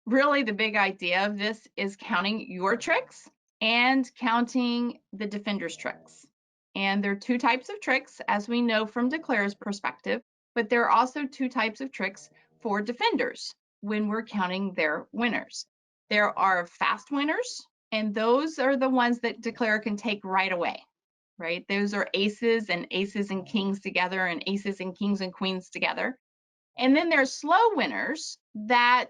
really the big idea of this is counting your tricks and counting the defender's tricks. And there are two types of tricks, as we know from Declare's perspective, but there are also two types of tricks for defenders when we're counting their winners. There are fast winners, and those are the ones that Declare can take right away, right? Those are aces and kings together, and aces and kings and queens together. And then there's slow winners that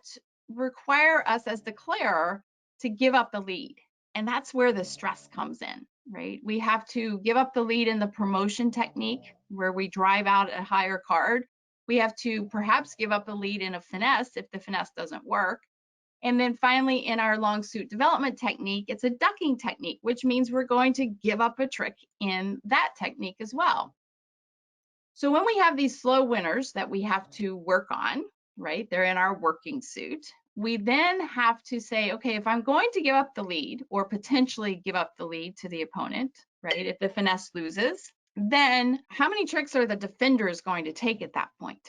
require us as declarer to give up the lead. And that's where the stress comes in, right? We have to give up the lead in the promotion technique where we drive out a higher card. We have to perhaps give up the lead in a finesse if the finesse doesn't work. And then finally, in our long suit development technique, it's a ducking technique, which means we're going to give up a trick in that technique as well. So when we have these slow winners that we have to work on, right, they're in our working suit, we then have to say, okay, if I'm going to give up the lead or potentially give up the lead to the opponent, right, if the finesse loses, then how many tricks are the defenders going to take at that point?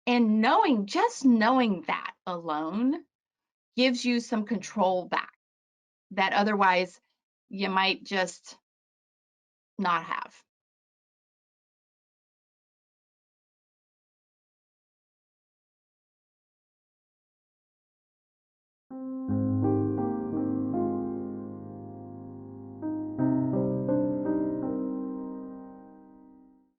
And just knowing that alone gives you some control back that otherwise you might just not have.